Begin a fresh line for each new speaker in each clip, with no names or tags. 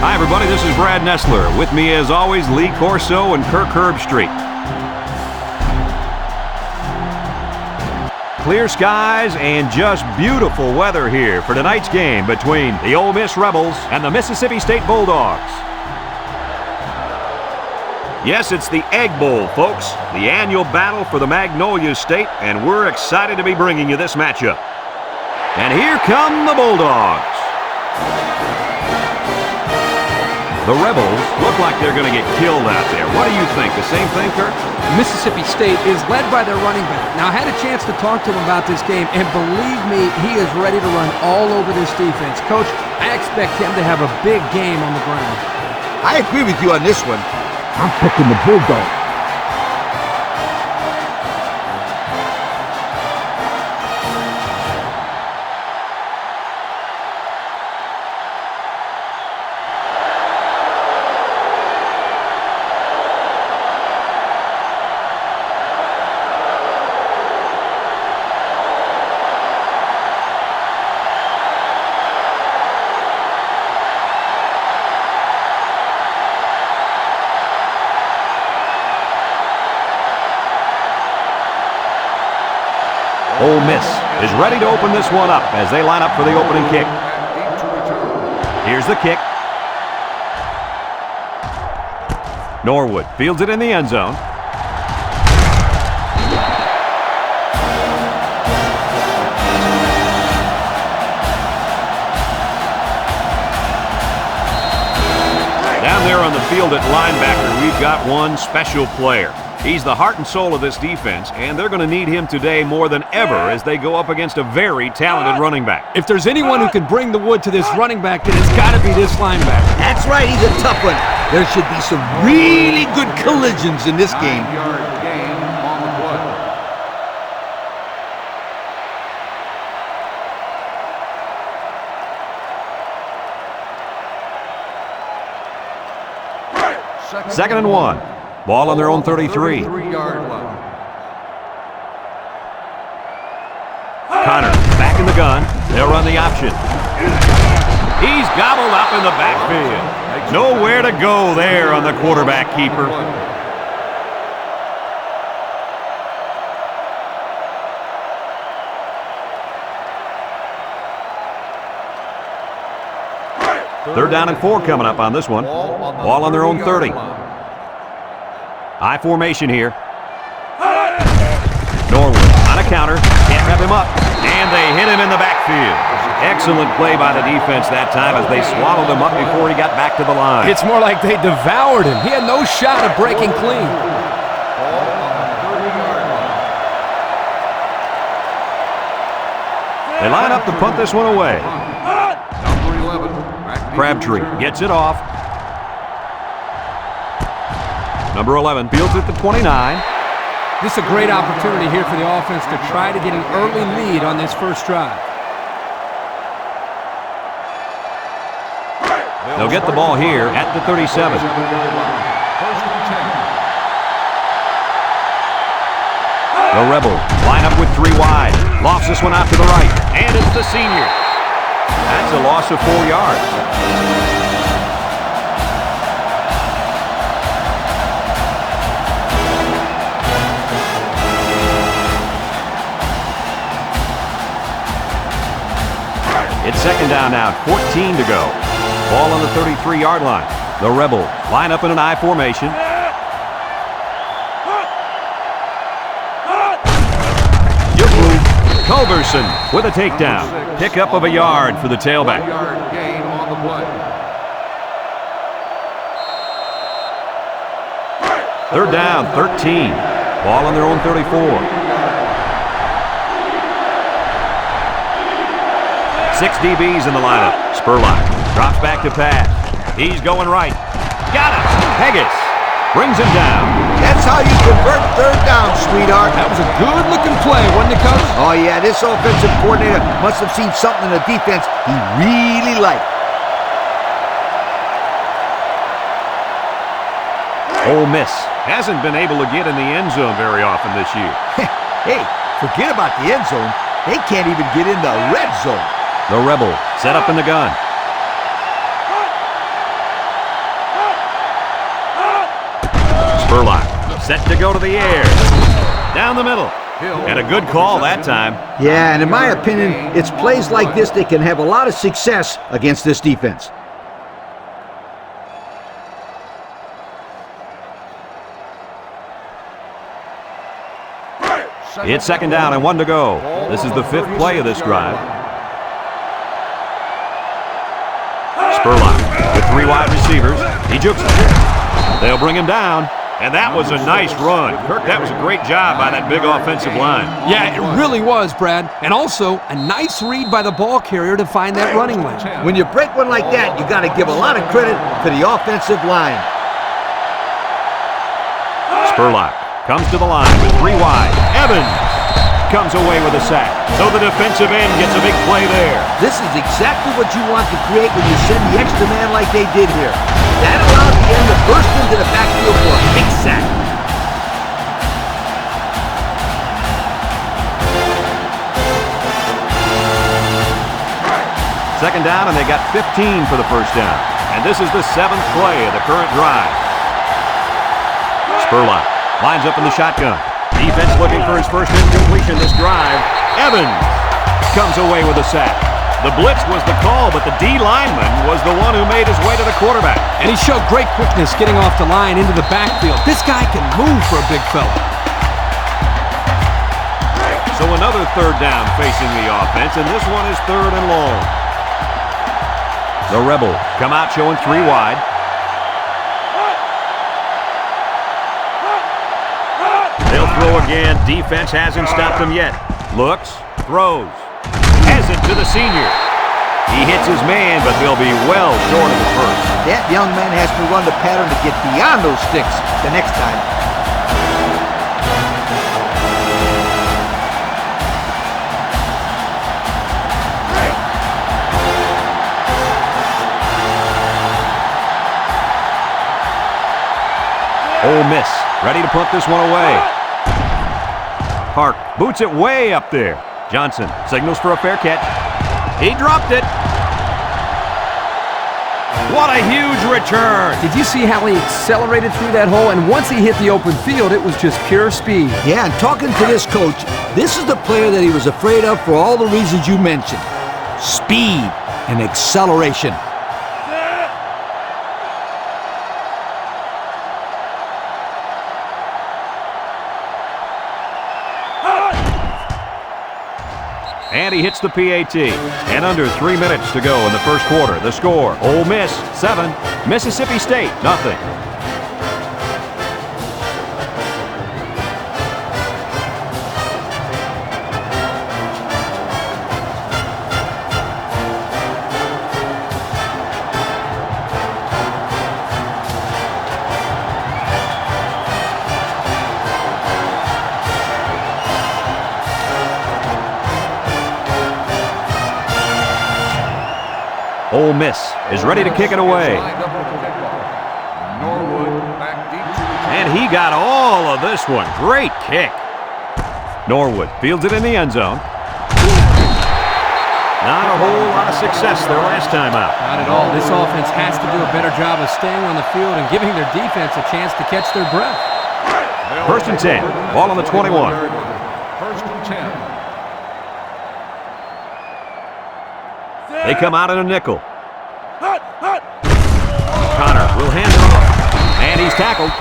Hi, everybody. This is Brad Nessler. With me, as always, Lee Corso and Kirk Herbstreit. Clear skies and just beautiful weather here for tonight's game between the Ole Miss Rebels and the Mississippi State Bulldogs. Yes, it's the Egg Bowl, folks, the annual battle for the Magnolia State, and we're excited to be bringing you this matchup. And here come the Bulldogs. The Rebels look like they're going to get killed out there. What do you think? The same thing, Kirk?
Mississippi State is led by their running back. Now, I had a chance to talk to him about this game, and believe me, he is ready to run all over this defense. Coach, I expect him to have a big game on the ground.
I agree with you on this one. I'm picking the Bulldogs.
Ole Miss is ready to open this one up as they line up for the opening kick. Here's the kick. Norwood fields it in the end zone. Down there on the field at linebacker, we've got one special player. He's the heart and soul of this defense, and they're going to need him today more than ever as they go up against a very talented running back.
If there's anyone who can bring the wood to this running back, then it's got to be this linebacker.
That's right, he's a tough one. There should be some really good collisions in this game.
Second and 1. Ball on their own 33. Connor back in the gun. They'll run the option. He's gobbled up in the backfield. Nowhere to go there on the quarterback keeper. Third down and 4 coming up on this one. Ball on their own 30. High formation here. Norwood on a counter. Can't wrap him up. And they hit him in the backfield. Excellent play by the defense that time as they swallowed him up before he got back to the line.
It's more like they devoured him. He had no shot of breaking clean.
They line up to punt this one away. Crabtree gets it off. Number 11 fields at the 29.
This is a great opportunity here for the offense to try to get an early lead on this first drive.
They'll get the ball here at the 37. The Rebels line up with 3 wide. Lofts this one out to the right. And it's the senior. That's a loss of 4 yards. It's second down now, 14 to go. Ball on the 33-yard line. The Rebels line up in an I formation. Culberson with a takedown. Pickup of a yard for the tailback. Third down, 13. Ball on their own 34. 6 DBs in the lineup. Spurlock drops back to pass. He's going right. Got it. Haggis brings him down.
That's how you convert third down, sweetheart.
That was a good-looking play, wasn't it, Coach?
Oh, yeah, this offensive coordinator must have seen something in the defense he really liked.
Ole Miss hasn't been able to get in the end zone very often this year.
Hey, forget about the end zone. They can't even get in the red zone.
The Rebel set up in the gun. Set to go to the air. Down the middle. And a good call that time.
Yeah, and in my opinion, it's plays like this that can have a lot of success against this defense.
It's second down and 1 to go. This is the 5th play of this drive. Spurlock with 3 wide receivers. He jukes it. They'll bring him down. And that was a nice run. Kirk, that was a great job by that big offensive line.
Yeah, it really was, Brad. And also, a nice read by the ball carrier to find that running lane.
When you break one like that, you got to give a lot of credit to the offensive line.
Spurlock comes to the line with 3 wide. Evans comes away with a sack. So the defensive end gets a big play there.
This is exactly what you want to create when you send the extra man like they did here. That allowed the end to burst into the backfield for a big sack.
Second down, and they got 15 for the first down. And this is the 7th play of the current drive. Spurlock lines up in the shotgun. Defense looking for his first incompletion this drive. Evans comes away with a sack. The blitz was the call, but the D lineman was the one who made his way to the quarterback.
And he showed great quickness getting off the line into the backfield. This guy can move for a big fella.
So another 3rd down facing the offense, and this one is 3rd and long. The Rebels come out showing 3 wide. They'll throw again. Defense hasn't stopped them yet. Looks, throws. Has it to the senior. He hits his man, but they'll be well short of the first.
That young man has to run the pattern to get beyond those sticks the next time.
Ole Miss ready to punt this one away. Park boots it way up there. Johnson signals for a fair catch. He dropped it. What a huge return.
Did you see how he accelerated through that hole? And once he hit the open field, it was just pure speed.
Yeah, and talking to this coach, this is the player that he was afraid of for all the reasons you mentioned. Speed and acceleration.
And he hits the PAT. And under 3 minutes to go in the first quarter. The score, Ole Miss 7, Mississippi State 0. Ole Miss is ready to kick it away. And he got all of this one. Great kick. Norwood fields it in the end zone. Not a whole lot of success their last time out.
Not at all. This offense has to do a better job of staying on the field and giving their defense a chance to catch their breath.
1st and 10. Ball on the 21.
1st and 10.
They come out in a nickel. Connor will hand it off. And he's tackled.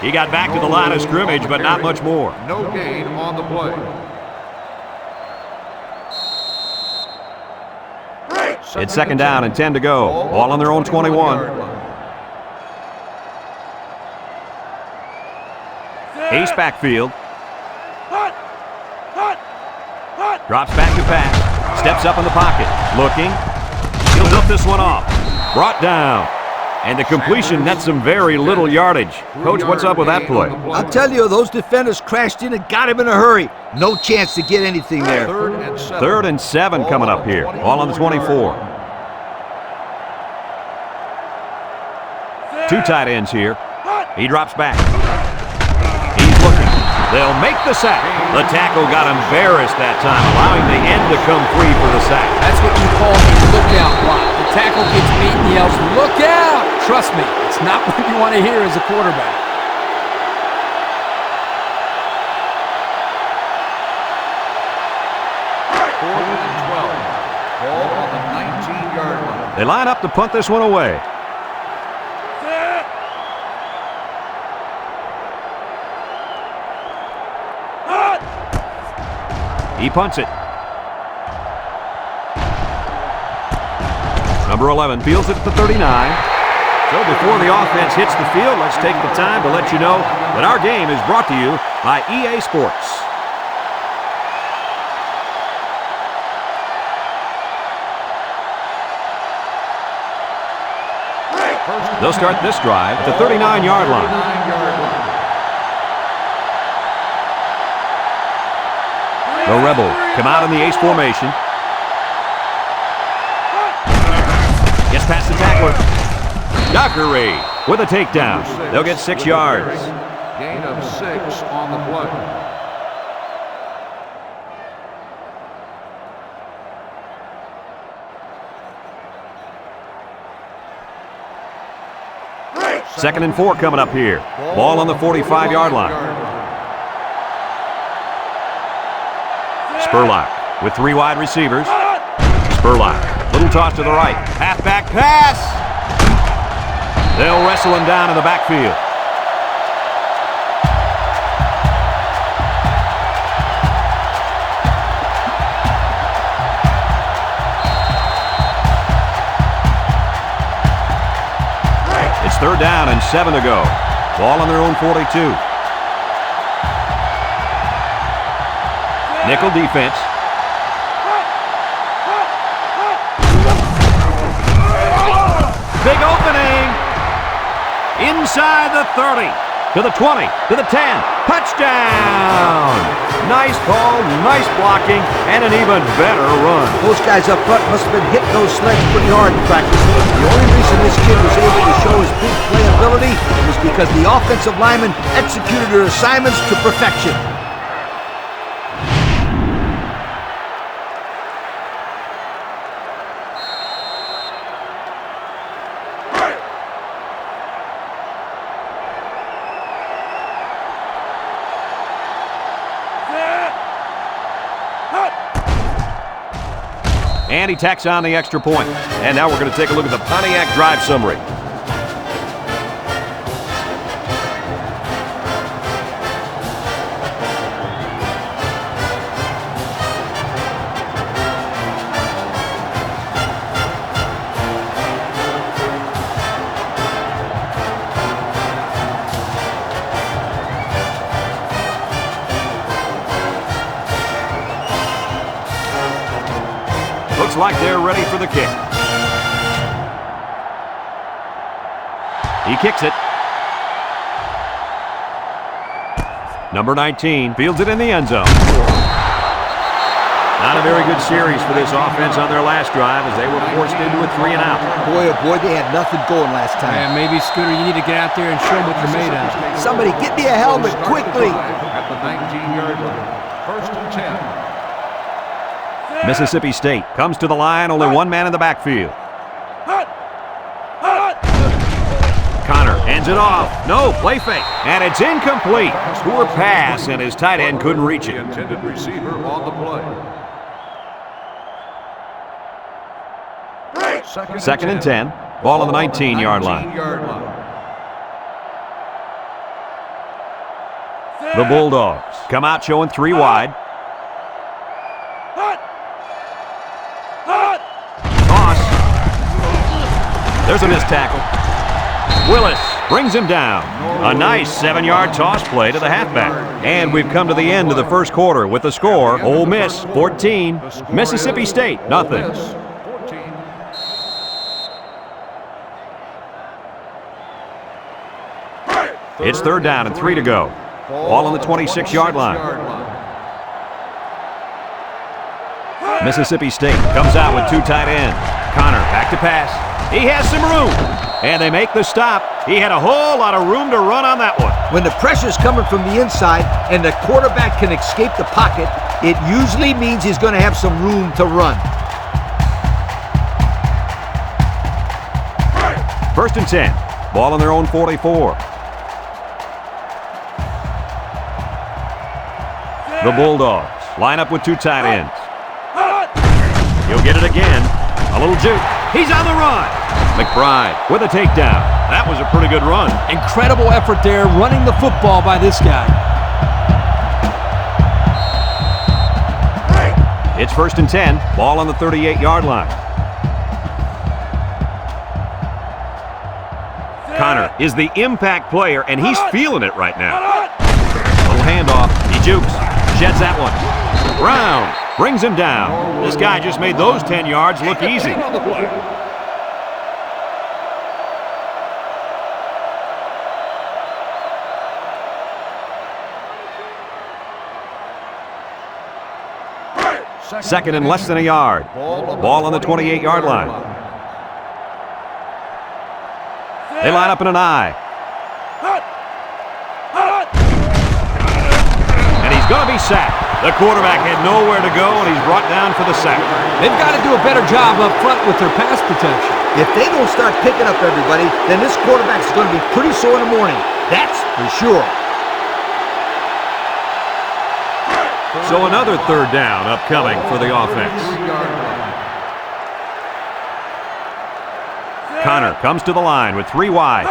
He got back to the line of scrimmage, but not much more.
No gain on the play.
It's 2nd down and 10 to go. Ball on their own 21. Ace backfield. Drops back to pass. Steps up in the pocket. Looking. He'll dump this one off. Brought down. And the completion nets some very little yardage. Coach, what's up with that play?
I'll tell you, those defenders crashed in and got him in a hurry. No chance to get anything there.
3rd and 7 coming up here. All on the 24. 2 tight ends here. He drops back. He's looking. They'll make the sack. The tackle got embarrassed that time, allowing the end to come free for the sack.
That's what you call a lookout block. The tackle gets beat and he yells, "Look out!" Trust me, it's not what you want to hear as a quarterback.
4th and 12. Ball on the 19-yard line.
They line up to punt this one away. He punts it. Number 11 fields it at the 39. So before the offense hits the field, let's take the time to let you know that our game is brought to you by EA Sports. They'll start this drive at the 39-yard line. The Rebels come out in the ace formation. Gets past the tackler. Dockery with a takedown. They'll get 6 yards.
Gain of 6 on the play.
Second and 4 coming up here. Ball on the 45-yard line. Spurlock with 3 wide receivers. Spurlock, little toss to the right. Halfback pass. They'll wrestle him down in the backfield. It's 3rd down and 7 to go. Ball on their own 42. Nickel defense. Big opening. Inside the 30. To the 20. To the 10. Touchdown. Nice call, nice blocking, and an even better run.
Those guys up front must have been hitting those sleds pretty hard in practice. The only reason this kid was able to show his big playability was because the offensive linemen executed their assignments to perfection.
And he tacks on the extra point. And now we're going to take a look at the Pontiac drive summary. Looks like they're ready for the kick. He kicks it. Number 19 fields it in the end zone. Not a very good series for this offense on their last drive as they were forced into a 3 and out.
Boy, oh boy, they had nothing going last time.
Yeah, maybe, Scooter, you need to get out there and show them what you're made of.
Somebody get me a helmet quickly.
At the 19-yard line. 1st and 10.
Mississippi State comes to the line, only one man in the backfield. Connor hands it off. No, play fake. And it's incomplete. Poor pass, and his tight end couldn't reach it.
The intended receiver on the play.
Second and 10. Ball on the 19-yard line. The Bulldogs come out showing 3 wide. Toss. There's a missed tackle. Willis brings him down. A nice 7-yard toss play to the halfback. And we've come to the end of the first quarter with the score, Ole Miss 14, Mississippi State nothing. It's 3rd down and 3 to go. Ball on the 26-yard line. Mississippi State comes out with 2 tight ends. Connor back to pass. He has some room. And they make the stop. He had a whole lot of room to run on that one.
When the pressure's coming from the inside and the quarterback can escape the pocket, it usually means he's going to have some room to run.
1st and 10. Ball on their own 44. The Bulldogs line up with 2 tight ends. He'll get it again. A little juke. He's on the run. McBride with a takedown. That was a pretty good run.
Incredible effort there running the football by this guy.
It's 1st and 10. Ball on the 38-yard line. Connor is the impact player, and he's feeling it right now. Little handoff. He jukes. Sheds that one. Brown brings him down. This guy just made those 10 yards look easy. Second and less than a yard. Ball on the 28-yard line. They line up in an I. And he's going to be sacked. The quarterback had nowhere to go, and he's brought down for the sack.
They've got to do a better job up front with their pass protection.
If they don't start picking up everybody, then this quarterback's going to be pretty sore in the morning. That's for sure.
So another 3rd down upcoming for the offense. Connor comes to the line with 3 wide.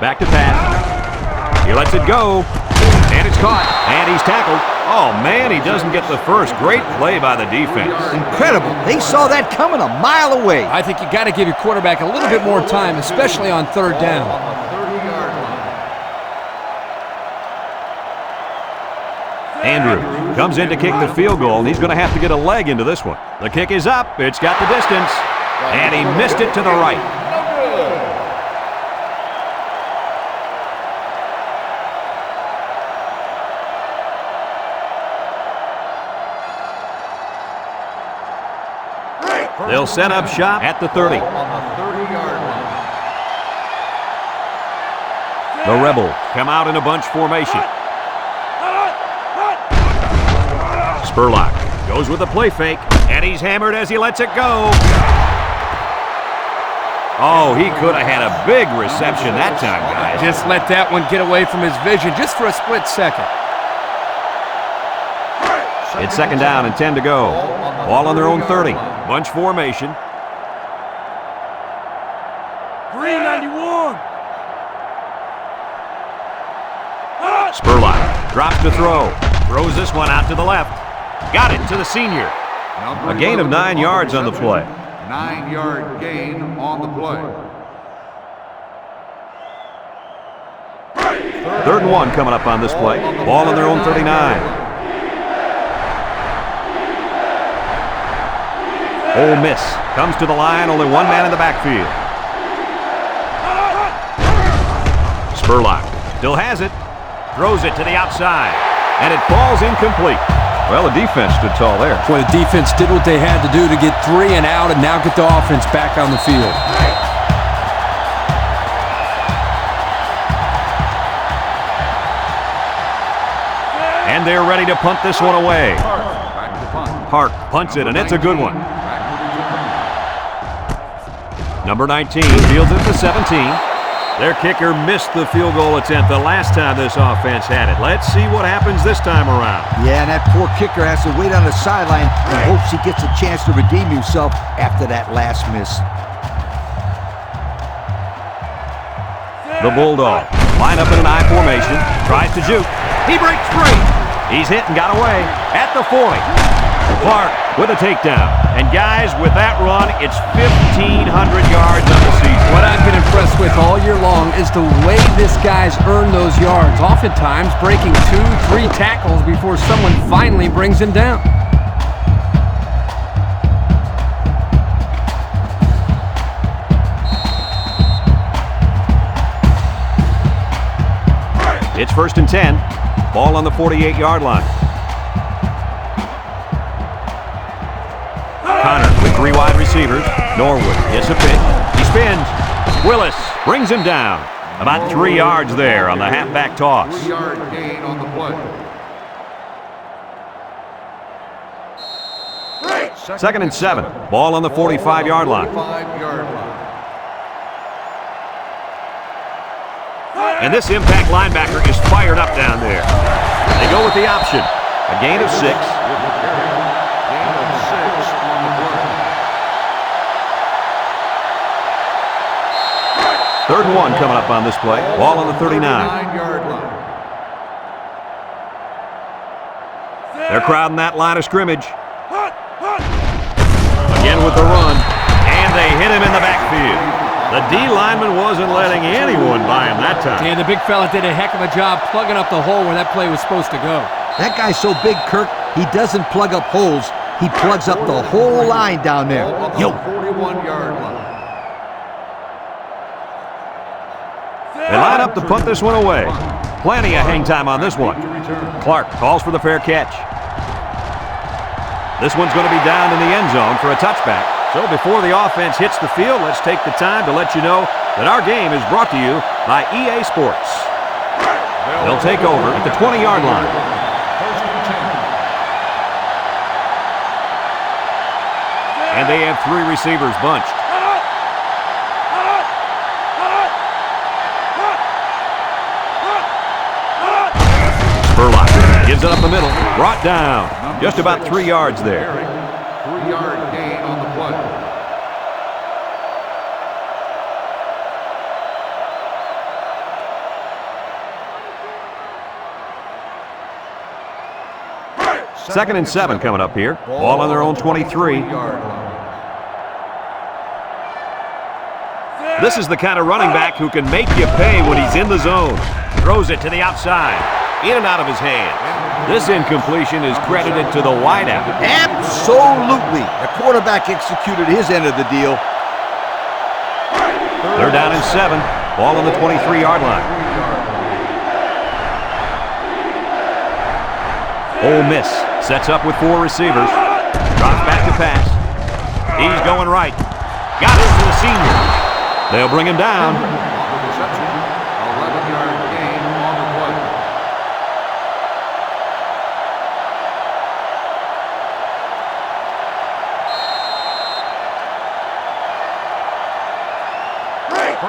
Back to pass. He lets it go. And it's caught. And he's tackled. Oh, man, he doesn't get the first. Great play by the defense.
Incredible. They saw that coming a mile away.
I think you got to give your quarterback a little bit more time, especially on 3rd down.
Andrew comes in to kick the field goal, and he's going to have to get a leg into this one. The kick is up. It's got the distance. And he missed it to the right. They'll set up shop at the 30. The Rebels come out in a bunch formation. Spurlock goes with a play fake, and he's hammered as he lets it go. Oh, he could have had a big reception that time, guys.
Just let that one get away from his vision just for a split second.
It's 2nd down and 10 to go. Ball on their own 30. Bunch formation.
391.
Spurlock drops to throw. Throws this one out to the left. Got it to the senior. A gain of 9 yards on the play.
9-yard gain on the play.
3rd and 1 coming up on this play. Ball on their own 39. Ole Miss comes to the line, only 1 man in the backfield. Spurlock still has it. Throws it to the outside. And it falls incomplete. Well, the defense stood tall there.
Boy, the defense did what they had to do to get 3 and out and now get the offense back on the field.
And they're ready to punt this one away. Park punts it, and it's a good one. Number 19 fields it to 17. Their kicker missed the field goal attempt the last time this offense had it. Let's see what happens this time around.
Yeah, and that poor kicker has to wait on the sideline and hopes he gets a chance to redeem himself after that last miss.
The Bulldogs line up in an I formation, tries to juke. He breaks free. He's hit and got away at the 40. Clark with a takedown. And guys, with that run, it's 1,500 yards on the season.
What I've been impressed with all year long is the way this guy's earned those yards, oftentimes breaking 2-3 tackles before someone finally brings him down.
It's 1st and 10. Ball on the 48-yard line. Connor with 3 wide receivers. Norwood gets a pitch. He spins. Willis brings him down. About 3 yards there on the halfback toss.
3-yard gain on the play.
2nd and 7. Ball on the 45-yard line.
45-yard line.
And this impact linebacker is fired up down there. They go with the option. A gain of 6. 1 coming up on this play. Ball on the 39.
9-yard line.
They're crowding that line of scrimmage. Again with the run, and they hit him in the backfield. The D lineman wasn't letting anyone by him that time.
Yeah, the big fella did a heck of a job plugging up the hole where that play was supposed to go.
That guy's so big, Kirk, he doesn't plug up holes. He plugs up the whole line down there.
Yo. 41-yard line.
They line up to punt this one away. Plenty of hang time on this one. Clark calls for the fair catch. This one's going to be down in the end zone for a touchback. So before the offense hits the field, let's take the time to let you know that our game is brought to you by EA Sports. They'll take over at the 20-yard line. And they have 3 receivers bunched. Spurlock gives it up the middle. Brought down. Just about 3 yards there.
3-yard gain on the play.
Second and 7 coming up here. Ball on their own 23. This is the kind of running back who can make you pay when he's in the zone. Throws it to the outside. In and out of his hands. This incompletion is credited to the wideout.
Absolutely. The quarterback executed his end of the deal.
They're down in 7. Ball on the 23-yard line. Ole Miss sets up with 4 receivers. Drops back to pass. He's going right. Got it to the senior. They'll bring him down.
11-yard gain on the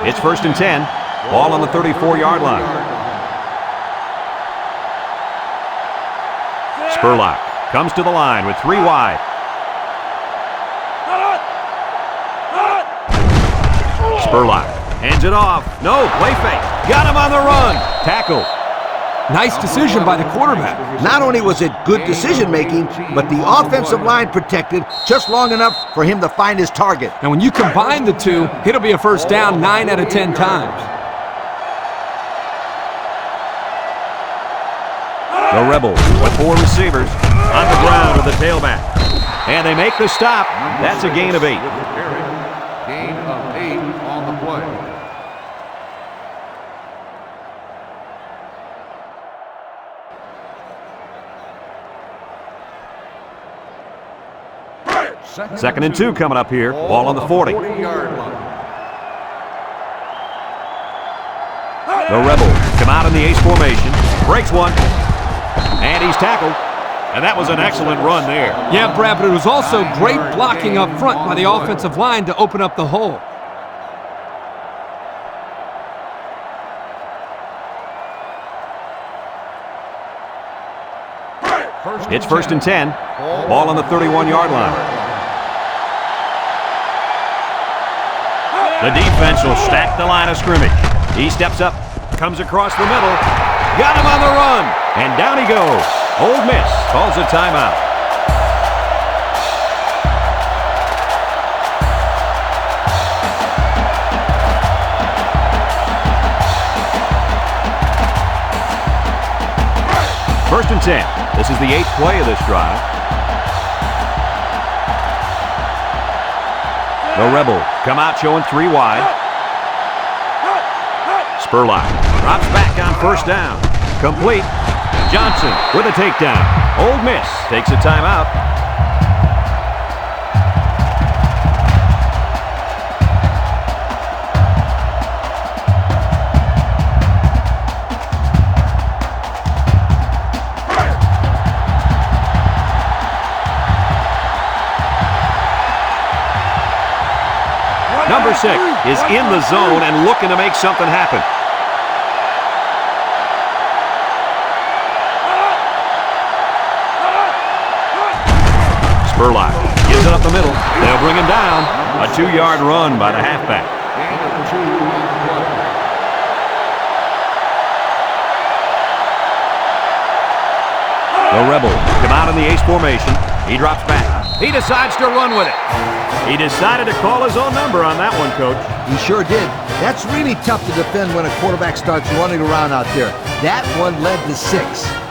play.
It's first and 10. Ball on the 34-yard line. Spurlock comes to the line with 3 wide. Spurlock hands it off. No, play fake. Got him on the run. Tackle.
Nice decision by the quarterback.
Not only was it good decision-making, but the offensive line protected just long enough for him to find his target.
And when you combine the two, it'll be a first down 9 out of 10 times.
The Rebels with 4 receivers on the ground with the tailback. And they make the stop. That's a gain of 8.
Gain of 8 on the play.
Second and 2 coming up here. Ball on the 40.
40-yard line.
The Rebels come out in the ace formation. Breaks one. And he's tackled. And that was an excellent run there.
Yeah, Brad, but it was also great blocking up front by the offensive line to open up the hole.
It's first and 10. Ball on the 31-yard line. The defense will stack the line of scrimmage. He steps up, comes across the middle, got him on the run, and down he goes. Ole Miss calls a timeout. First and 10. This is the 8th play of this drive. The Rebels come out showing 3 wide. Spurlock drops back on first down. Complete. Johnson with a takedown. Ole Miss takes a timeout. Number 6 is in the zone and looking to make something happen. Spurlock gives it up the middle. They'll bring him down. A 2-yard run by the halfback.
Gain of 2 on the play.
The Rebels come out in the ace formation. He drops back. He decides to run with it. He decided to call his own number on that one, Coach.
He sure did. That's really tough to defend when a quarterback starts running around out there. That one led to 6.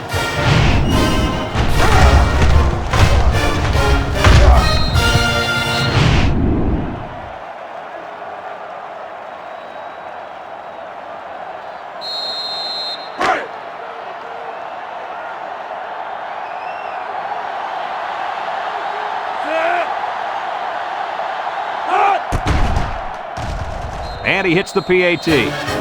And he hits the PAT.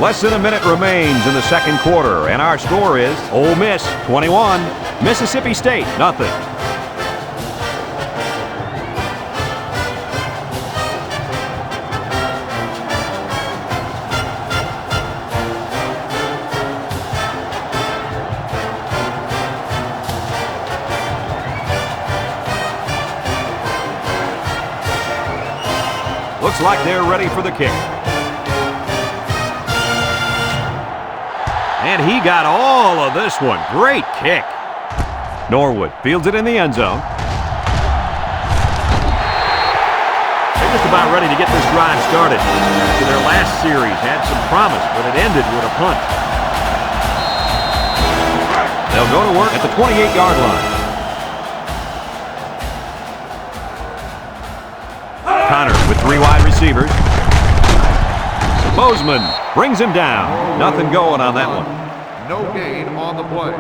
Less than a minute remains in the second quarter, and our score is Ole Miss 21, Mississippi State nothing. Looks like they're ready for the kick. And he got all of this one. Great kick. Norwood fields it in the end zone. They're just about ready to get this drive started. After their last series had some promise, but it ended with a punt. They'll go to work at the 28-yard line. Connor with 3 wide receivers. Bozeman brings him down. Nothing going on that one.
No gain on the play.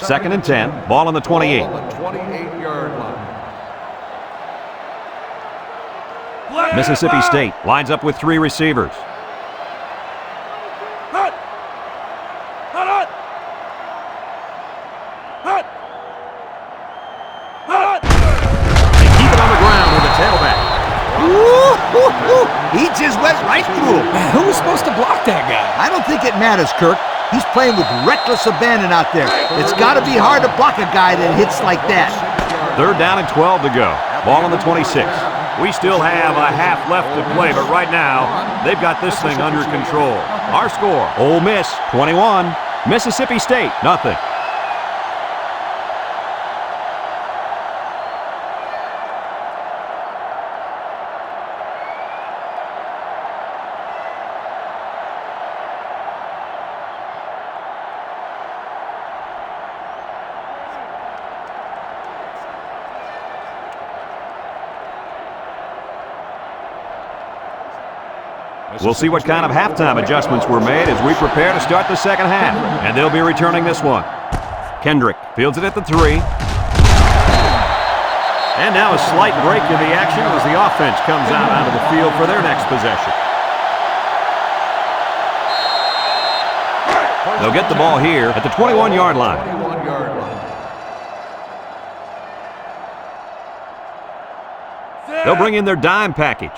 Second and 10. Ball on the 28.
Ball on the 28-yard line.
Mississippi State lines up with 3 receivers.
He just went right through him.
Man, who was supposed to block that guy?
I don't think it matters, Kirk. He's playing with reckless abandon out there. It's got to be hard to block a guy that hits like that.
Third down and 12 to go. Ball on the 26. We still have a half left to play, but right now, they've got this thing under control. Our score, Ole Miss 21, Mississippi State nothing. We'll see what kind of halftime adjustments were made as we prepare to start the second half. And they'll be returning this one. Kendrick fields it at the 3. And now a slight break in the action as the offense comes out onto the field for their next possession. They'll get the ball here at the 21-yard line.
21-yard line.
They'll bring in their dime package.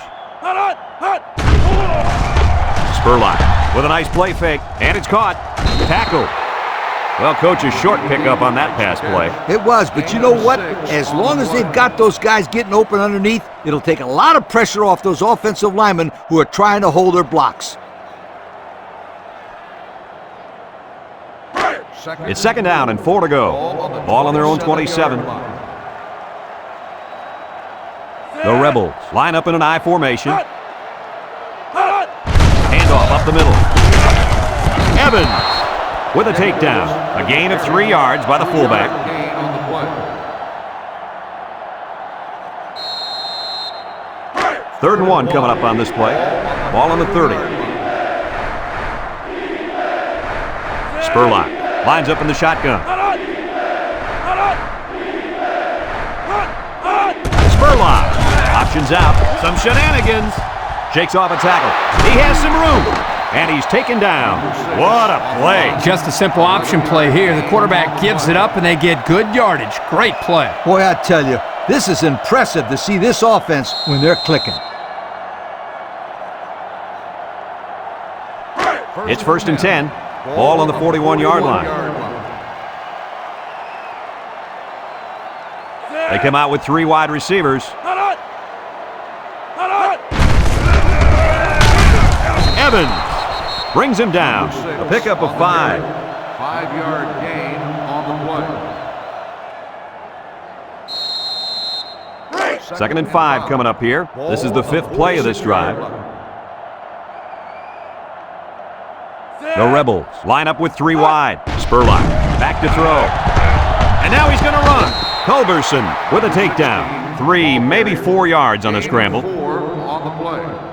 Spurlock with a nice play fake, and it's caught. Tackle. Well, Coach's short pickup on that pass play.
It was, but you know what? As long as they've got those guys getting open underneath, it'll take a lot of pressure off those offensive linemen who are trying to hold their blocks.
It's second down and 4 to go. Ball on their own 27. The Rebels line up in an I formation. Handoff up the middle. Evans with a takedown. A gain of 3 yards by the fullback.
Gain on the play.
3rd and 1 coming up on this play. Ball on the 30. Spurlock lines up in the shotgun. Spurlock options out. Some shenanigans. Shakes off a tackle. He has some room. And he's taken down. What a play.
Just a simple option play here. The quarterback gives it up and they get good yardage. Great play.
Boy, I tell you, this is impressive to see this offense when they're clicking.
It's 1st and 10. Ball on the 41-yard line. They come out with 3 wide receivers. Evans brings him down. A pickup of 5.
5-yard gain on the play.
2nd and 5 coming up here. This is the 5th play of this drive. The Rebels line up with 3 wide. Spurlock back to throw. And now he's going to run. Culberson with a takedown. 3, maybe 4 yards on the scramble.
4 on the play.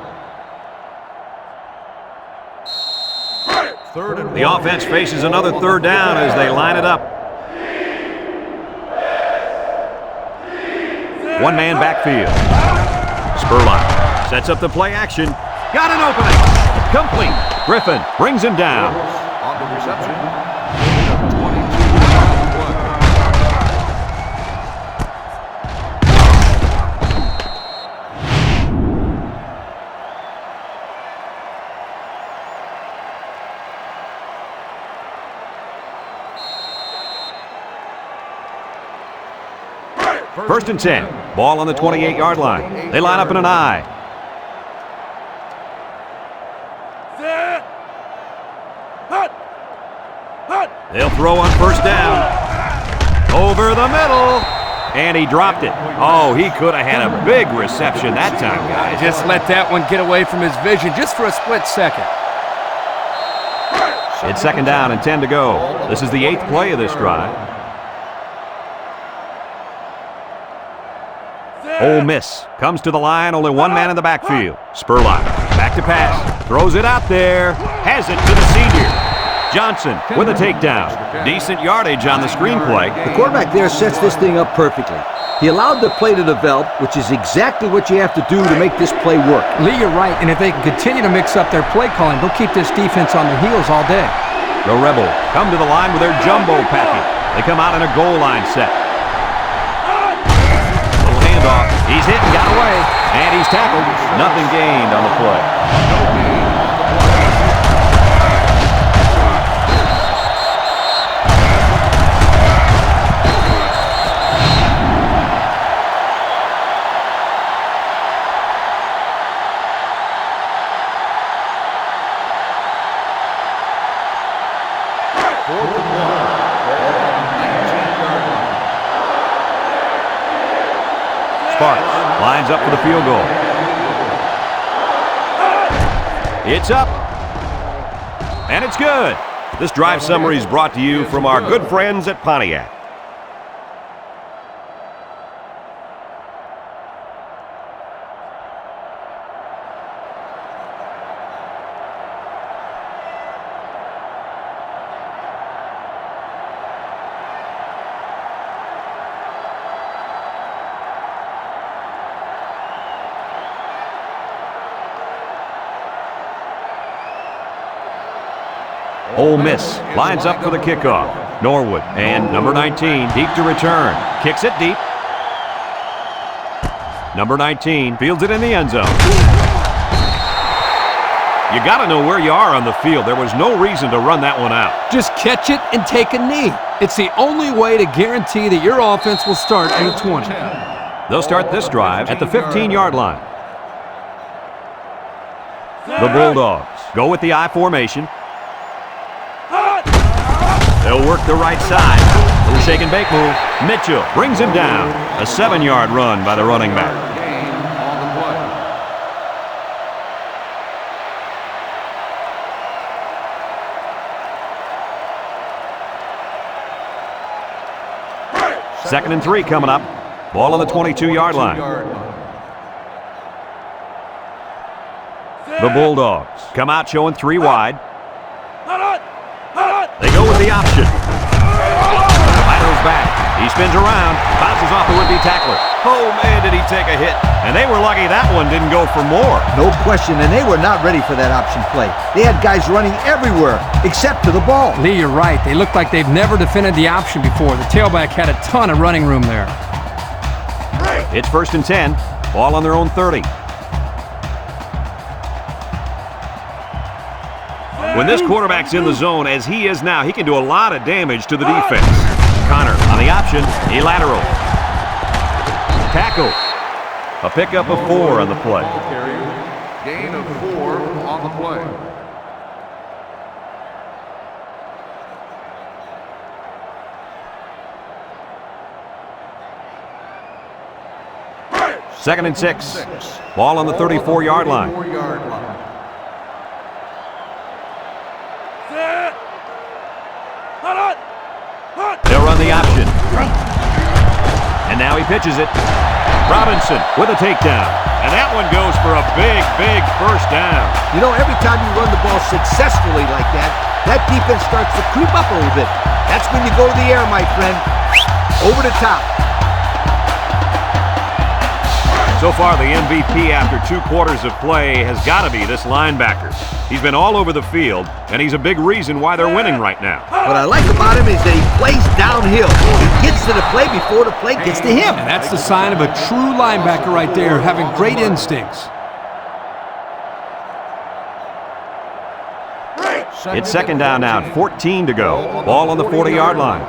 The offense faces another 3rd down as they line it up. 1-man backfield. Spurlock sets up the play action. Got an opening. Complete. Griffin brings him down.
On the reception. 22 on the play.
First and 10. Ball on the 28-yard line. They line up in an I. They'll throw on 1st down. Over the middle. And he dropped it. Oh, he could have had a big reception that time, guys.
Just let that one get away from his vision just for a split second.
It's 2nd down and 10 to go. This is the 8th play of this drive. Ole Miss comes to the line, only 1 man in the backfield. Spurlock back to pass, throws it out there, has it to the senior. Johnson with a takedown. Decent yardage on the screenplay.
The quarterback there sets this thing up perfectly. He allowed the play to develop, which is exactly what you have to do to make this play work.
Lee, you're right, and if they can continue to mix up their play calling, they'll keep this defense on their heels all day.
The Rebels come to the line with their jumbo package. They come out in a goal line set. Little handoff. He's hit and got away. And he's tackled. Nothing gained on the play. Sparks lines up for the field goal. It's up. And it's good. This drive summary is brought to you from our good friends at Pontiac. Ole Miss lines up for the kickoff. Norwood and number 19 deep to return. Kicks it deep. Number 19 fields it in the end zone. You got to know where you are on the field. There was no reason to run that one out.
Just catch it and take a knee. It's the only way to guarantee that your offense will start in the 20.
They'll start this drive at the 15-yard line. The Bulldogs go with the I formation. They'll work the right side. Little shake and bake move. Mitchell brings him down. A 7-yard run by the running back.
Gain on the play.
2nd and 3 coming up. Ball on the 22-yard line. The Bulldogs come out showing 3 wide. They go with the option. Laterals back. He spins around. Bounces off the would-be tackler. Oh, man, did he take a hit. And they were lucky that one didn't go for more.
No question, and they were not ready for that option play. They had guys running everywhere except to the ball.
Lee, you're right. They look like they've never defended the option before. The tailback had a ton of running room there.
It's 1st and 10. Ball on their own 30. When this quarterback's in the zone, as he is now, he can do a lot of damage to the defense. Connor on the option. He lateral. Tackle. A pickup of 4 on the play.
Gain of 4 on the play.
Second and 6. Ball on the 34-yard line. They'll run the option. And now he pitches it. Robinson with a takedown. And that one goes for a big, big first down.
You know, every time you run the ball successfully like that, that defense starts to creep up a little bit. That's when you go to the air, my friend. Over the top.
So far, the MVP after 2 quarters of play has got to be this linebacker. He's been all over the field, and he's a big reason why they're winning right now.
What I like about him is that he plays downhill. He gets to the play before the play gets to him.
And that's the sign of a true linebacker right there, having great instincts.
It's second down now, 14 to go. Ball on the 40-yard line.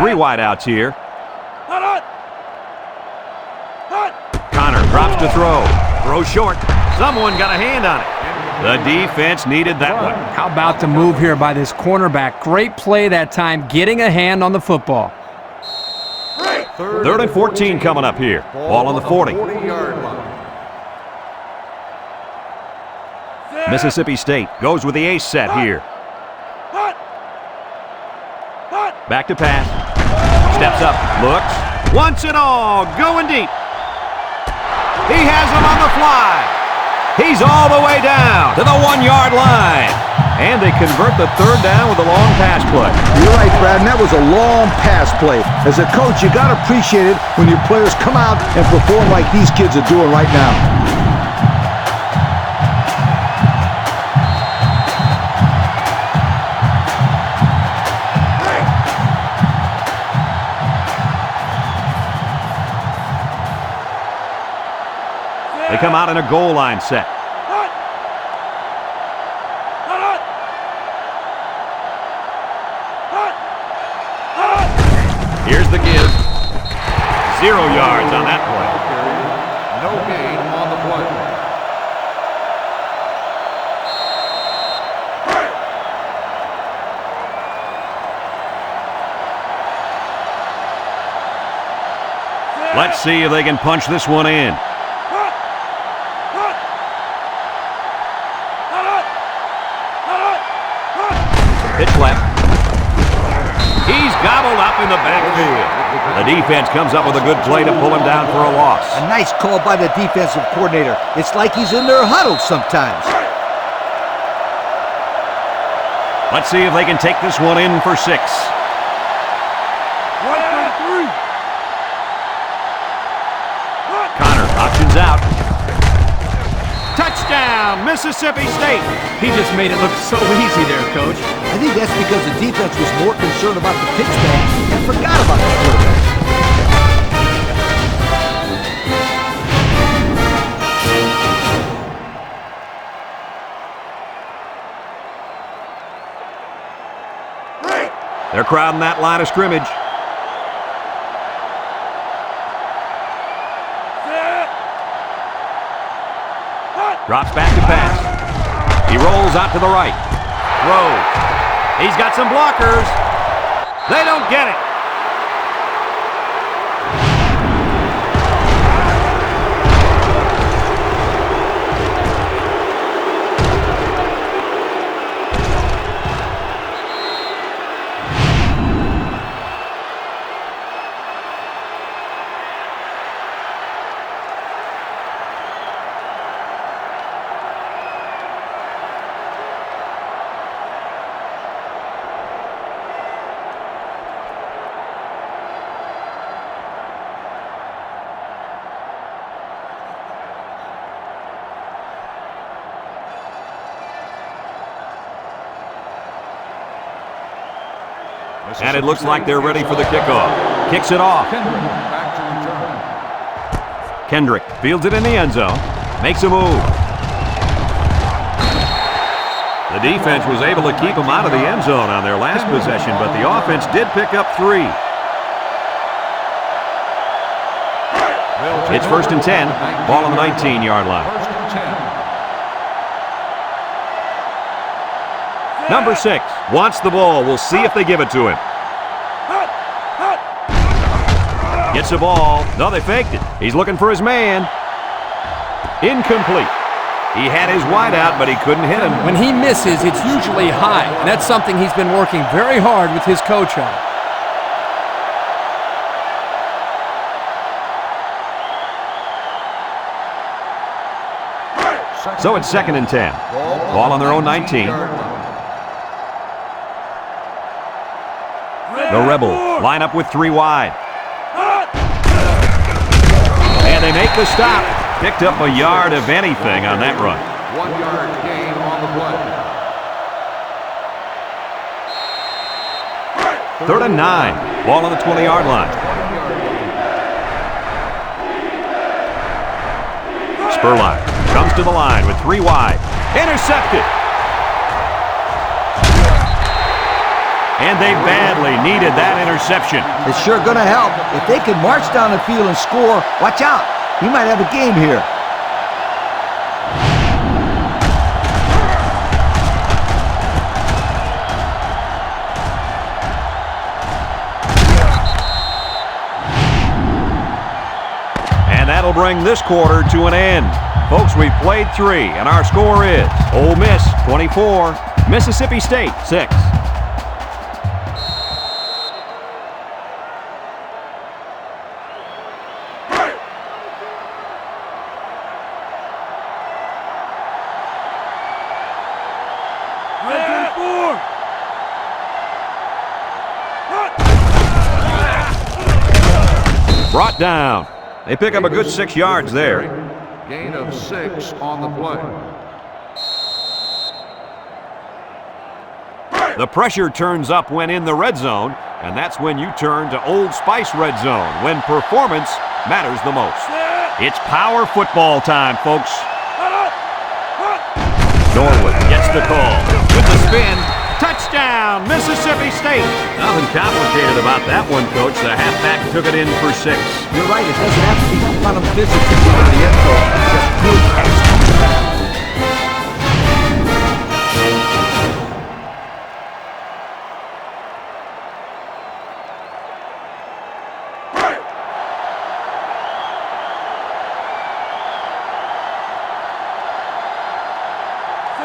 3 wideouts here. Connor drops to throw. Throw short. Someone got a hand on it. The defense needed that one.
How about the move here by this cornerback? Great play that time, getting a hand on the football.
Third and 14 coming up here. Ball on the 40. Mississippi State goes with the ace set here. Back to pass. Steps up. Looks. Wants it all. Going deep. He has him on the fly. He's all the way down to the 1-yard line. And they convert the third down with a long pass play.
You're right, Brad, and that was a long pass play. As a coach, you got to appreciate it when your players come out and perform like these kids are doing right now.
They come out in a goal line set. Here's the give. 0 yards on that play.
No gain on the play.
Let's see if they can punch this one in. Pitch left. He's gobbled up in the backfield. The defense comes up with a good play to pull him down for a loss.
A nice call by the defensive coordinator. It's like he's in their huddle sometimes.
Let's see if they can take this one in for 6. Connor options out. Touchdown, Mississippi State.
He just made it look so easy there, Coach.
I think that's because the defense was more concerned about the pitch man and forgot about the quarterback.
They're crowding that line of scrimmage. Drops back to pass. He rolls out to the right. Throw. He's got some blockers. They don't get it. And it looks like they're ready for the kickoff. Kicks it off. Kendrick fields it in the end zone. Makes a move. The defense was able to keep them out of the end zone on their last possession, but the offense did pick up 3.
They'll
It's 1st and 10. Ball on the 19-yard line.
1st and 10.
Number 6 wants the ball. We'll see if they give it to him. Gets the ball. No, they faked it. He's looking for his man. Incomplete. He had his wide out, but he couldn't hit him.
When he misses, it's usually high, and that's something he's been working very hard with his coach on.
So it's 2nd and 10. Ball on their own 19. The Rebels line up with 3 wide. And they make the stop. Picked up a yard of anything on that run.
1-yard gain on the play.
3rd and 9. Ball on the 20-yard line. Spurline comes to the line with 3 wide. Intercepted. And they badly needed that interception.
It's sure going to help. If they can march down the field and score, watch out. We might have a game here.
And that'll bring this quarter to an end. Folks, we've played 3, and our score is Ole Miss 24, Mississippi State 6. Brought down. They pick up a good 6 yards there.
Gain of 6 on the play.
The pressure turns up when in the red zone, and that's when you turn to Old Spice Red Zone, when performance matters the most. It's power football time, folks. Norwood gets the call. With the spin, touchdown, Mississippi State. Nothing complicated about that one, Coach. The halfback took it in for 6.
You're right. It doesn't have to be quantum physics to get to the end zone. Just good execution.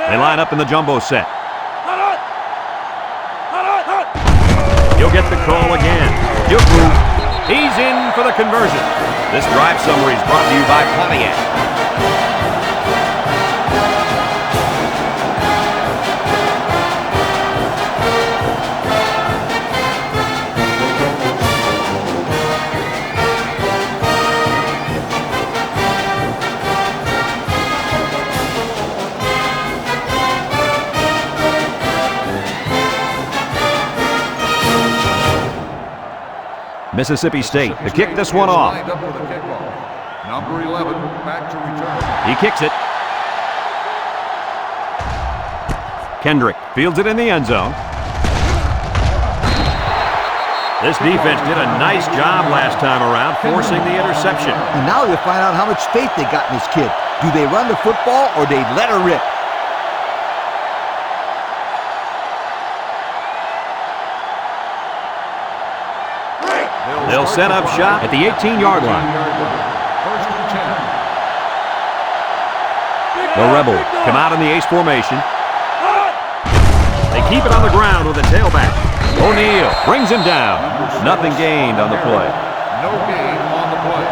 They line up in the jumbo set. He'll get the call again. He's in for the conversion. This drive summary is brought to you by Pontiac. Mississippi State to kick this one off.
Lined up for the kickoff. Number 11 back to return.
He kicks it. Kendrick fields it in the end zone. This defense did a nice job last time around, forcing the interception.
And now you'll find out how much faith they got in this kid. Do they run the football or they let her rip?
They'll set up shop at the 18-yard line.
1st and 10.
The Rebels come out in the ace formation. They keep it on the ground with a tailback. O'Neal brings him down. Nothing gained on the play.
No gain on the play.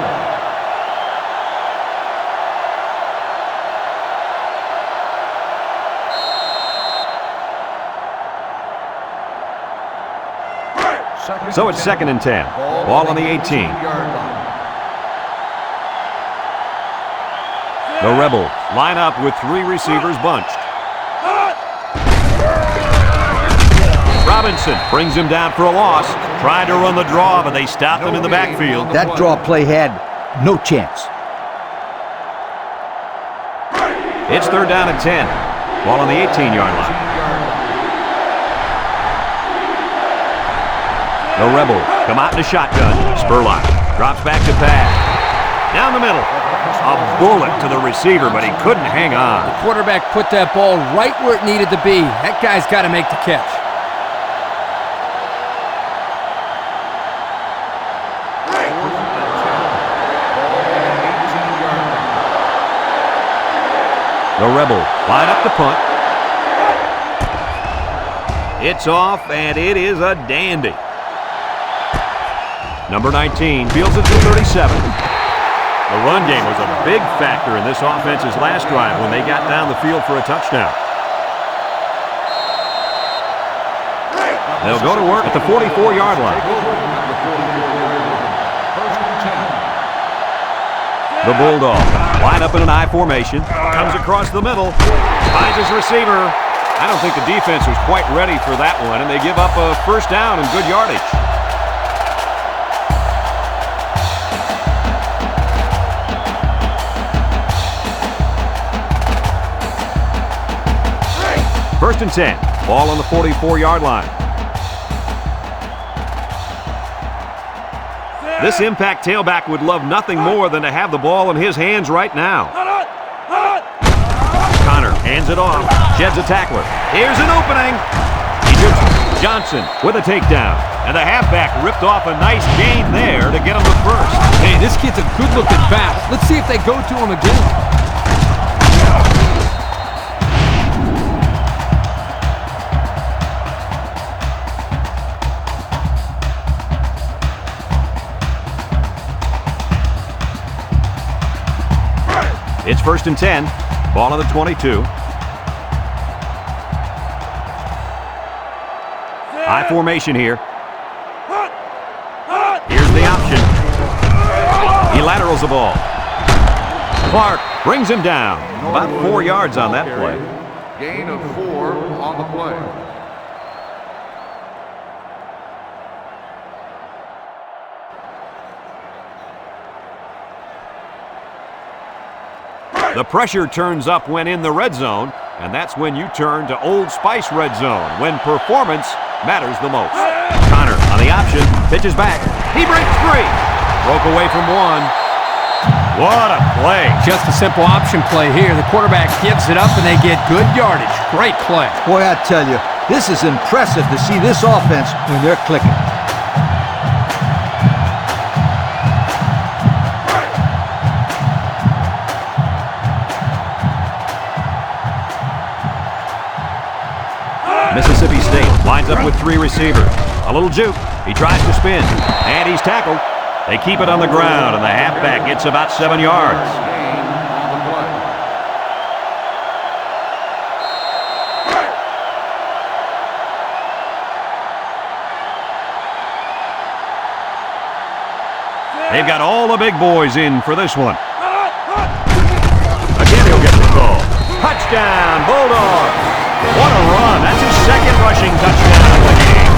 So it's 2nd and 10. Ball on the 18. The Rebels line up with 3 receivers bunched. Robinson brings him down for a loss. Tried to run the draw, but they stopped him in the backfield.
That draw play had no chance.
It's 3rd down and 10. Ball on the 18-yard line. The Rebels come out in a shotgun. Spurline drops back to pass. Down the middle. A bullet to the receiver, but he couldn't hang on.
The quarterback put that ball right where it needed to be. That guy's got to make the catch.
The Rebels line up to punt. It's off, and it is a dandy. Number 19 fields it to 37. The run game was a big factor in this offense's last drive when they got down the field for a touchdown. They'll go to work at the 44-yard line. The Bulldogs line up in an I formation. Comes across the middle. Finds his receiver. I don't think the defense was quite ready for that one, and they give up a first down and good yardage. First and 10. Ball on the 44-yard line. This impact tailback would love nothing more than to have the ball in his hands right now. Connor hands it off, sheds a tackler. Here's an opening. Johnson with a takedown. And the halfback ripped off a nice gain there to get him to first.
Hey, this kid's a good-looking back. Let's see if they go to him again.
It's first and 10. Ball on the 22. I formation here. Here's the option. He laterals the ball. Clark brings him down. About 4 yards on that play.
Gain of 4 on the play.
The pressure turns up when in the red zone, and that's when you turn to Old Spice red zone, when performance matters the most. Connor on the option, pitches back. He breaks free. Broke away from one. What a play.
Just a simple option play here. The quarterback gives it up, and they get good yardage. Great play.
Boy, I tell you, this is impressive to see this offense when they're clicking.
Mississippi State lines up with 3 receivers. A little juke. He tries to spin, and he's tackled. They keep it on the ground, and the halfback gets about 7 yards. They've got all the big boys in for this one. Again, he'll get the call. Touchdown, Bulldogs. What a run. That's his second rushing touchdown of the game.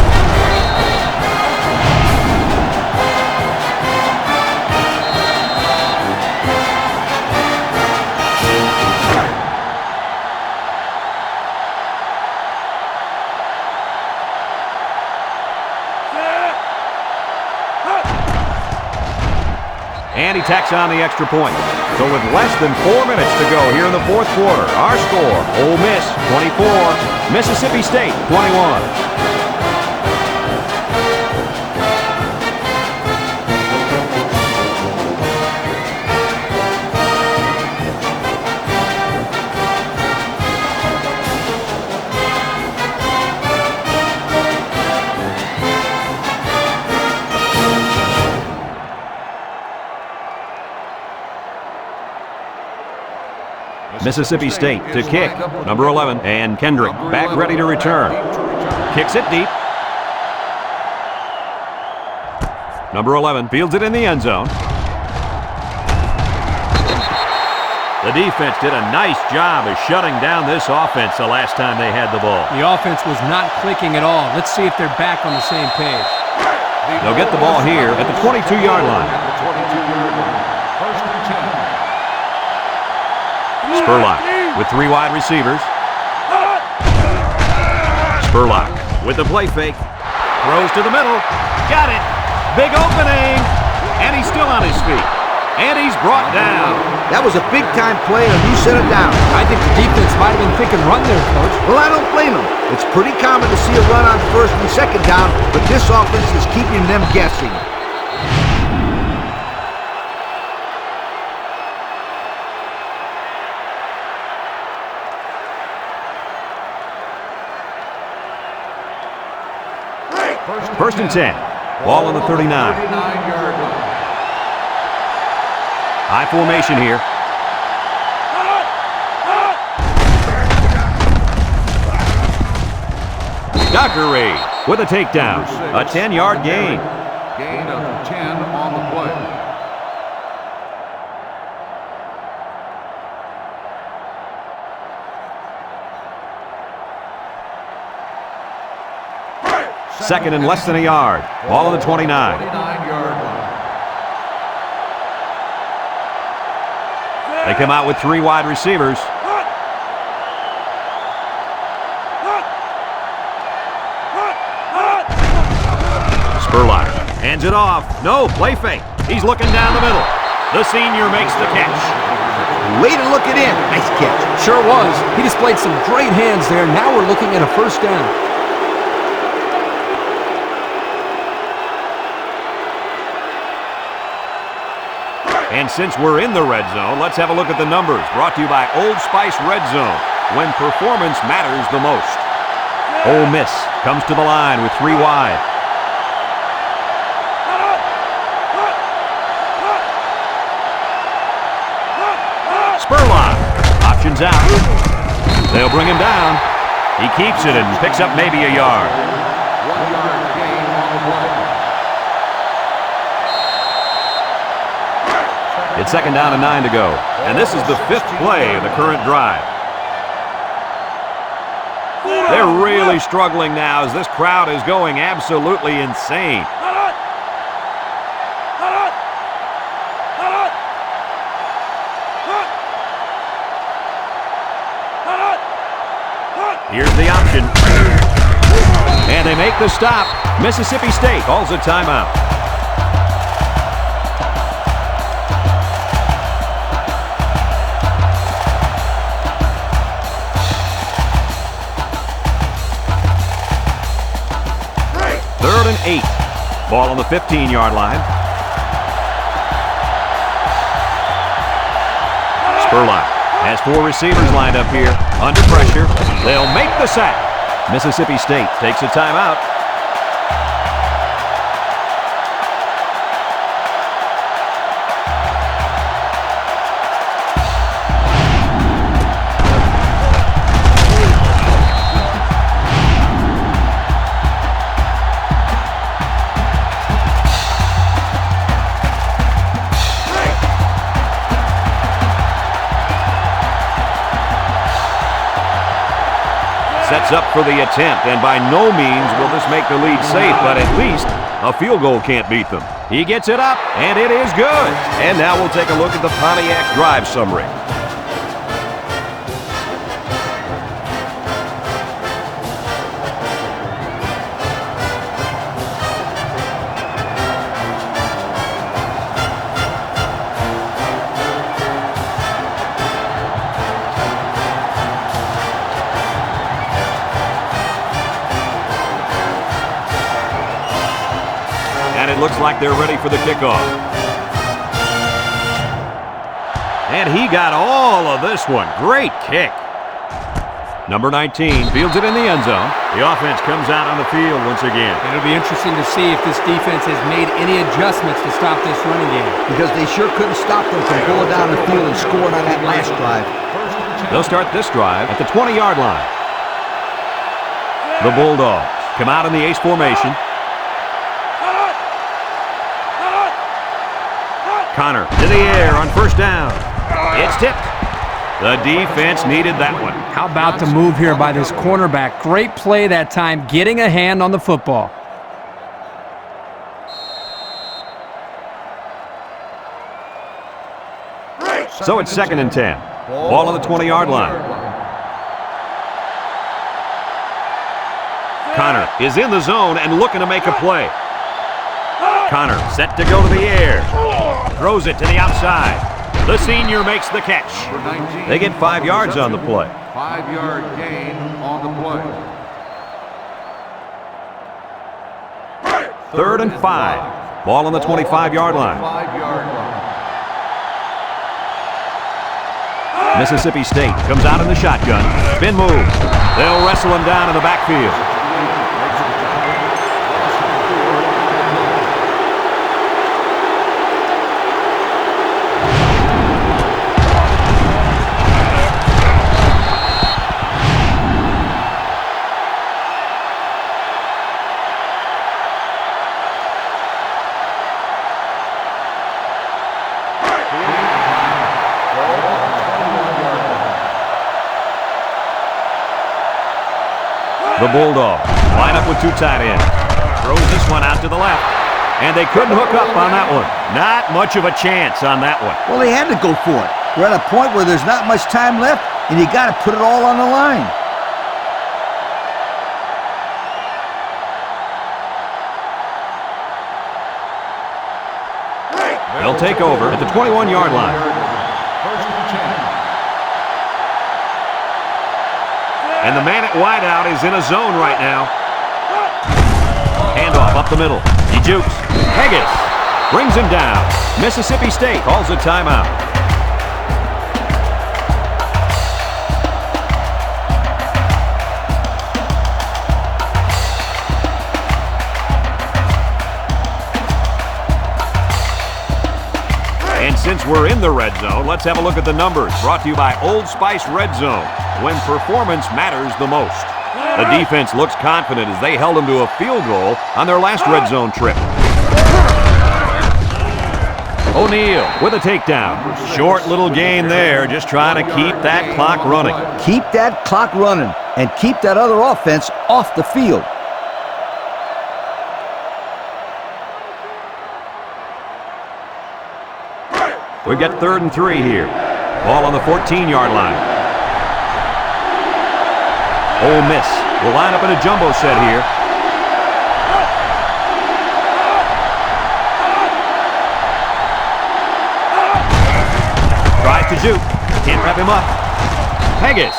And he tacks on the extra point. So with less than 4 minutes to go here in the fourth quarter, our score, Ole Miss 24, Mississippi State 21. Mississippi State to kick, number 11, and Kendrick back ready to return. Kicks it deep. Number 11 fields it in the end zone. The defense did a nice job of shutting down this offense the last time they had the ball.
The offense was not clicking at all. Let's see if they're back on the same page.
They'll get the ball here at the 22-yard line. Spurlock with 3 wide receivers. Spurlock with the play fake. Throws to the middle. Got it. Big opening. And he's still on his feet. And he's brought down.
That was a big-time play and a new set of downs.
I think the defense might have been thinking run there, Coach.
Well, I don't blame them. It's pretty common to see a run on first and second down, but this offense is keeping them guessing.
First and 10. Ball on the 39.
39-yard line.
High formation here. Dockery with a takedown. A 10-yard gain.
Gain of 10 on the play.
Second and less than a yard. Ball on the 29.
29-yard line.
They come out with 3 wide receivers. Spurlock hands it off. No, play fake. He's looking down the middle. The senior makes the catch.
Way to look it in. Nice catch.
Sure was. He displayed some great hands there. Now we're looking at a first down.
And since we're in the red zone, let's have a look at the numbers. Brought to you by Old Spice Red Zone, when performance matters the most. Ole Miss comes to the line with 3 wide. Spurlock options out. They'll bring him down. He keeps it and picks up maybe a yard.
1-yard gain on the play.
It's second down and 9 to go. And this is the 5th play of the current drive. They're really struggling now as this crowd is going absolutely insane. Here's the option. And they make the stop. Mississippi State calls a timeout. Third and 8. Ball on the 15-yard line. Spurlock has 4 receivers lined up here. Under pressure. They'll make the sack. Mississippi State takes a timeout. Sets up for the attempt, and by no means will this make the lead safe, but at least a field goal can't beat them. He gets it up, and it is good. And now we'll take a look at the Pontiac drive summary. And it looks like they're ready for the kickoff. And he got all of this one. Great kick. Number 19 fields it in the end zone. The offense comes out on the field once again.
It'll be interesting to see if this defense has made any adjustments to stop this running game.
Because they sure couldn't stop them from going down the field and scoring on that last drive.
They'll start this drive at the 20-yard line. The Bulldogs come out in the ace formation. Connor to the air on first down. It's tipped. The defense needed that one.
How about the move here by this cornerback? Great play that time, getting a hand on the football.
So it's second and 10. Ball on the 20-yard line. Connor is in the zone and looking to make a play. Connor set to go to the air. Throws it to the outside. The senior makes the catch. They get 5 yards on the play.
5-yard gain on the play.
3rd and 5. Ball on the 25-yard line.
5-yard line.
Mississippi State comes out in the shotgun. Spin move. They'll wrestle him down in the backfield. The Bulldogs line up with 2 tight ends. Throws this one out to the left. And they couldn't hook up on that one. Not much of a chance on that one.
Well, they had to go for it. We're at a point where there's not much time left, and you got to put it all on the line.
They'll take over at the 21-yard line.
First and 10.
And the man at wideout is in a zone right now. Handoff up the middle. He jukes. Haggis brings him down. Mississippi State calls a timeout. And since we're in the red zone, let's have a look at the numbers. Brought to you by Old Spice Red Zone, when performance matters the most. The defense looks confident as they held them to a field goal on their last red zone trip. O'Neal with a takedown. Short little gain there, just trying to keep that clock running.
Keep that clock running and keep that other offense off the field.
We've got 3rd and 3 here. Ball on the 14-yard line. Ole Miss will line up in a jumbo set here. Tries to juke. Can't wrap him up. Haggis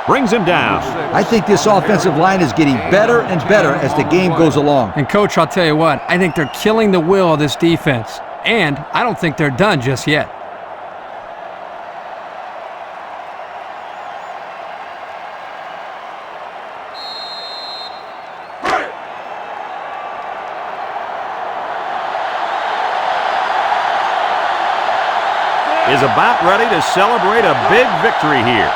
brings him down.
I think this offensive line is getting better and better as the game goes along.
And, Coach, I'll tell you what, I think they're killing the will of this defense. And I don't think they're done just yet.
Is about ready to celebrate a big victory here.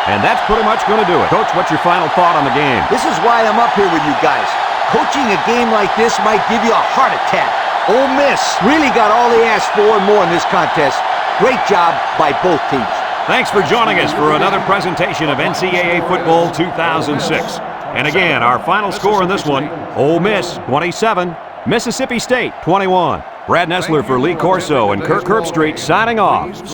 And that's pretty much going to do it. Coach, what's your final thought on the game?
This is why I'm up here with you guys. Coaching a game like this might give you a heart attack. Ole Miss really got all they asked for and more in this contest. Great job by both teams.
Thanks for joining us for another presentation of NCAA Football 2006. And again, our final score in this one, Ole Miss 27, Mississippi State 21. Brad Nessler for Lee Corso and Kirk Herbstreit signing off.